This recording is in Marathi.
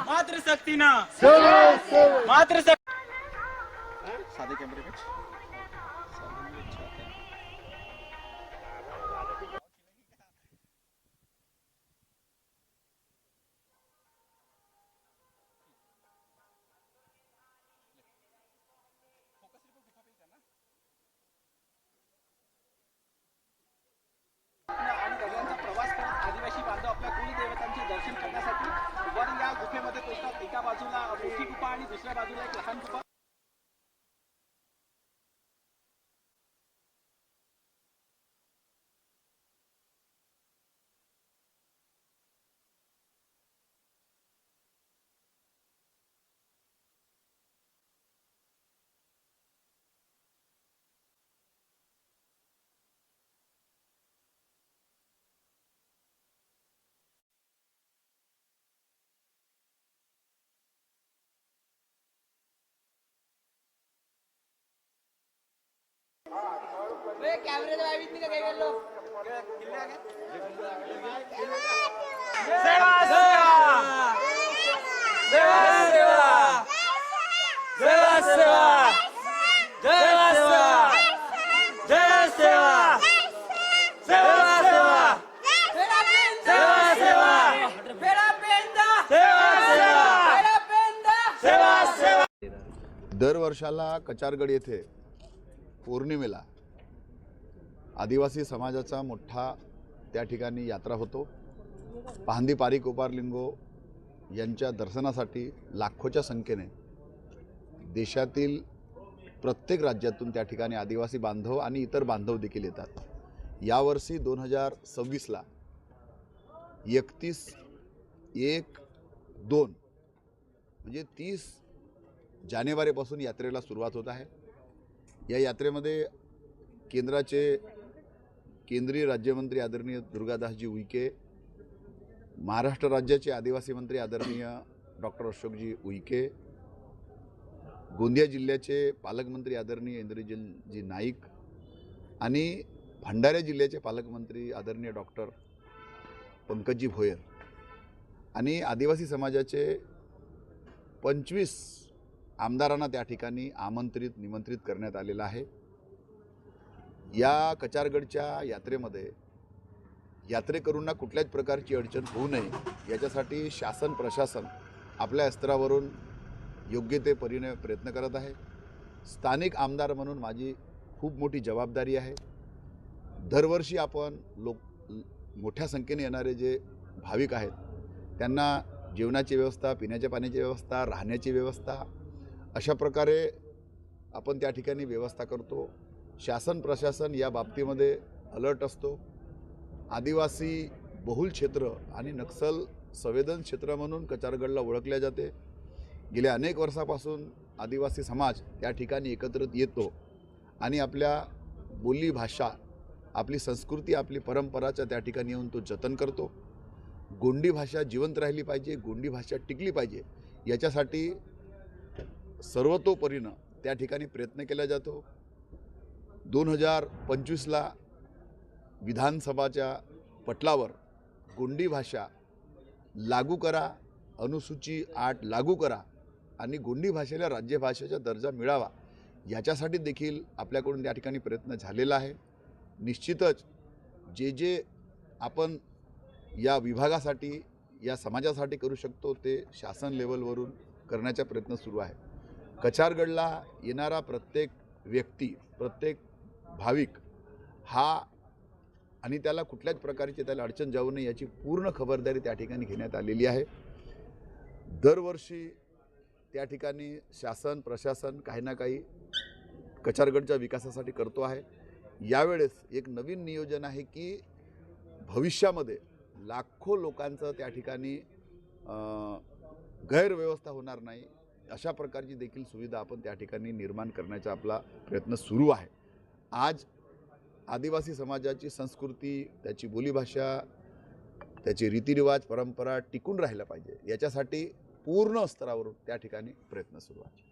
मातृशक्ती ना मातृशक्ती साधे कॅमेरे प्रवास करत आदिवासी बांधव आपल्या कुलदेवतांचे दर्शन करण्यासाठी वर या गुफेमध्ये पोहोचतात। एका बाजूला मोठी गुफा आणि दुसऱ्या बाजूला एक लहान गुफा। कैमरे तो आवित नहीं कर लो सेवा सेवा सेवा सेवा सेवा सेवा जय सेवा जय सेवा सेवा सेवा सेवा सेवा बेड़ा पेंदा सेवा सेवा बेड़ा पेंदा सेवा सेवा। दरवर्षाला कचारगड येथे पौर्णिमेला आदिवासी समाजाचा मोठा त्या ठिकाणी यात्रा होतो। पाहंदी पारी कोपारलिंगो यांच्या दर्शनासाठी लाखोच्या संख्येने देशातील प्रत्येक राज्यातून त्या ठिकाणी आदिवासी बांधव आणि इतर बांधव देखील येतात। यावर्षी 2026ला 31/1/2 म्हणजे 30 जानेवारीपासून यात्रेला सुरुवात होत आहे। या यात्रेमध्ये केंद्राचे केंद्रीय राज्यमंत्री आदरणीय दुर्गादासजी उईके, महाराष्ट्र राज्याचे आदिवासी मंत्री आदरणीय डॉक्टर अशोकजी उईके, गोंदिया जिल्ह्याचे पालकमंत्री आदरणीय इंद्रजितजी नाईक आणि भंडारा जिल्ह्याचे पालकमंत्री आदरणीय डॉक्टर पंकजी भोयर आणि आदिवासी समाजाचे 25 आमदारांना त्या ठिकाणी निमंत्रित करण्यात आलेलं आहे। या कचारगडच्या यात्रेमध्ये यात्रेकरूंना कुठल्याच प्रकारची अडचण होऊ नये याच्यासाठी शासन प्रशासन आपल्या स्तरावरून योग्य ते परीने प्रयत्न करत आहे। स्थानिक आमदार म्हणून माझी खूप मोठी जबाबदारी आहे। दरवर्षी आपण मोठ्या संख्येने येणारे जे भाविक आहेत त्यांना जेवणाची व्यवस्था, पिण्याच्या पाण्याची व्यवस्था, राहण्याची व्यवस्था अशा प्रकारे आपण त्या ठिकाणी व्यवस्था करतो। शासन प्रशासन या बाबतीमध्ये अलर्ट असतो। आदिवासी बहुल क्षेत्र आणि नक्सल संवेदन क्षेत्र म्हणून कचारगडला ओळखले जाते। गेल्या अनेक वर्षापासून आदिवासी समाज त्या ठिकाणी एकत्रित येतो आणि आपल्या बोली भाषा, आपली संस्कृती, आपली परंपराच्या त्या ठिकाणी येऊन तो जतन करतो। गोंडी भाषा जिवंत राहिली पाहिजे, गोंडी भाषा टिकली पाहिजे याच्यासाठी सर्वतोपरीने त्या ठिकाणी प्रयत्न केला जातो। 2025ला विधानसभाच्या पटलावर गोंडी भाषा लागू करा, अनुसूची 8 लागू करा आणि गोंडी भाषेला राज्यभाषेचा दर्जा मिळावा याच्यासाठी देखील आपल्याकडून त्या ठिकाणी प्रयत्न झालेला आहे। निश्चितच जे आपण या विभागासाठी, या समाजासाठी करू शकतो ते शासन लेवलवरून करण्याचा प्रयत्न सुरू आहे। कचारगडला येणारा प्रत्येक व्यक्ती, प्रत्येक भाविक हा आणि त्याला कुठल्याच प्रकारची त्याला अडचण जाऊ नये याची पूर्ण खबरदारी त्या ठिकाणी घेण्यात आलेली आहे। दरवर्षी त्या ठिकाणी शासन प्रशासन काही ना काही कचारगडच्या विकासासाठी करतो आहे। यावेळेस एक नवीन नियोजन आहे की भविष्यामध्ये लाखो लोकांचं त्या ठिकाणी गैरव्यवस्था होणार नाही अशा प्रकारची देखील सुविधा आपण त्या ठिकाणी निर्माण करण्याचा आपला प्रयत्न सुरू आहे. आज आदिवासी समाजाची संस्कृती, त्याची बोलीभाषा, त्याचे रीतिरिवाज, परंपरा टिकून राहिला पाहिजे याच्यासाठी पूर्ण स्तरावरून त्या ठिकाणी प्रयत्न सुरू आहे.